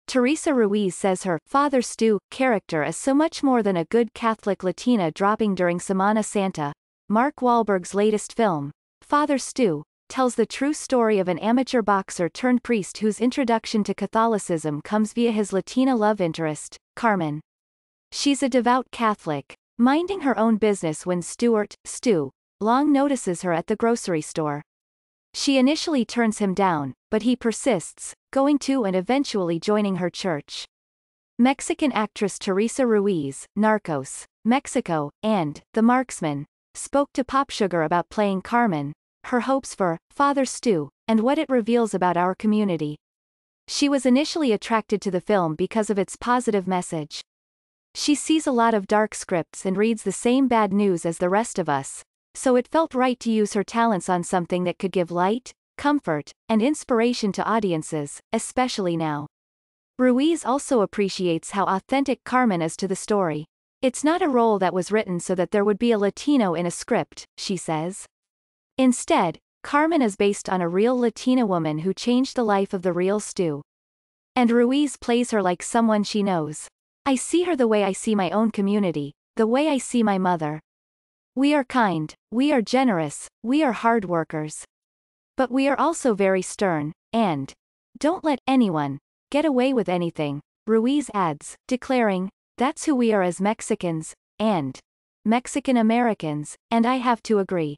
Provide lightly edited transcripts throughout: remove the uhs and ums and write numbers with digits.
Teresa Ruiz says her Father Stu character is so much more than a good Catholic Latina dropping during Semana Santa. Mark Wahlberg's latest film, Father Stu, tells the true story of an amateur boxer turned priest whose introduction to Catholicism comes via his Latina love interest, Carmen. She's a devout Catholic, minding her own business when Stu, Long notices her at the grocery store. She initially turns him down, but he persists, going to and eventually joining her church. Mexican actress Teresa Ruiz, Narcos, Mexico, and The Marksman, spoke to Pop Sugar about playing Carmen, her hopes for Father Stu, and what it reveals about our community. She was initially attracted to the film because of its positive message. She sees a lot of dark scripts and reads the same bad news as the rest of us, so it felt right to use her talents on something that could give light, comfort, and inspiration to audiences, especially now. Ruiz also appreciates how authentic Carmen is to the story. It's not a role that was written so that there would be a Latino in a script, she says. Instead, Carmen is based on a real Latina woman who changed the life of the real Stu. And Ruiz plays her like someone she knows. I see her the way I see my own community, the way I see my mother. We are kind, we are generous, we are hard workers. But we are also very stern, and don't let anyone get away with anything, Ruiz adds, declaring, that's who we are as Mexicans, and Mexican Americans, and I have to agree.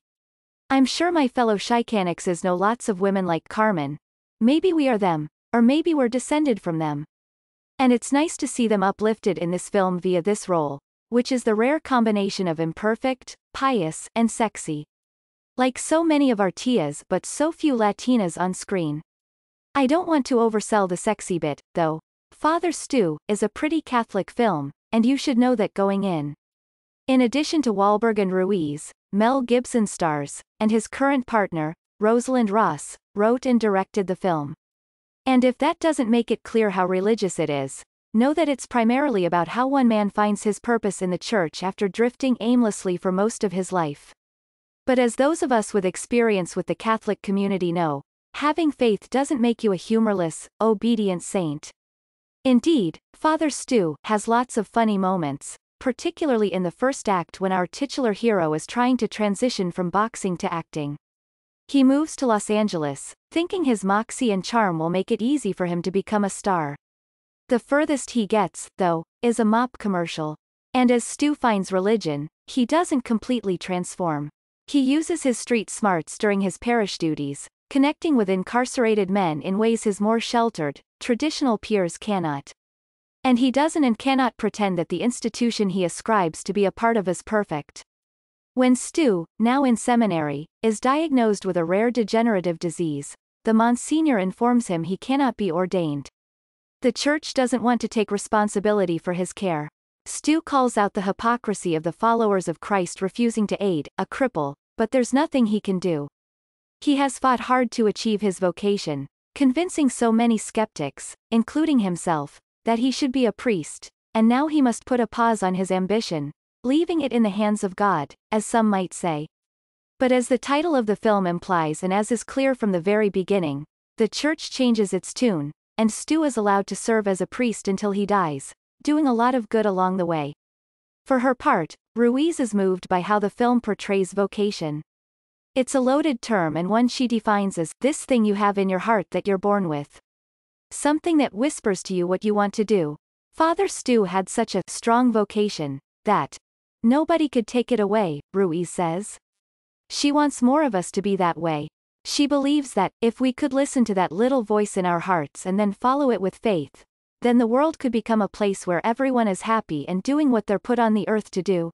I'm sure my fellow Chicanxes know lots of women like Carmen. Maybe we are them, or maybe we're descended from them. And it's nice to see them uplifted in this film via this role, which is the rare combination of imperfect, pious, and sexy. Like so many of our tias but so few Latinas on screen. I don't want to oversell the sexy bit, though. Father Stu is a pretty Catholic film, and you should know that going in. In addition to Wahlberg and Ruiz, Mel Gibson stars, and his current partner, Rosalind Ross, wrote and directed the film. And if that doesn't make it clear how religious it is, know that it's primarily about how one man finds his purpose in the church after drifting aimlessly for most of his life. But as those of us with experience with the Catholic community know, having faith doesn't make you a humorless, obedient saint. Indeed, Father Stu has lots of funny moments, particularly in the first act when our titular hero is trying to transition from boxing to acting. He moves to Los Angeles, thinking his moxie and charm will make it easy for him to become a star. The furthest he gets, though, is a mop commercial. And as Stu finds religion, he doesn't completely transform. He uses his street smarts during his parish duties, connecting with incarcerated men in ways his more sheltered, traditional peers cannot. And he doesn't and cannot pretend that the institution he ascribes to be a part of is perfect. When Stu, now in seminary, is diagnosed with a rare degenerative disease, the Monsignor informs him he cannot be ordained. The church doesn't want to take responsibility for his care. Stu calls out the hypocrisy of the followers of Christ refusing to aid a cripple, but there's nothing he can do. He has fought hard to achieve his vocation, convincing so many skeptics, including himself, that he should be a priest, and now he must put a pause on his ambition, leaving it in the hands of God, as some might say. But as the title of the film implies and as is clear from the very beginning, the church changes its tune, and Stu is allowed to serve as a priest until he dies, doing a lot of good along the way. For her part, Ruiz is moved by how the film portrays vocation. It's a loaded term and one she defines as this thing you have in your heart that you're born with. Something that whispers to you what you want to do. Father Stu had such a strong vocation that nobody could take it away, Ruiz says. She wants more of us to be that way. She believes that, if we could listen to that little voice in our hearts and then follow it with faith, then the world could become a place where everyone is happy and doing what they're put on the earth to do.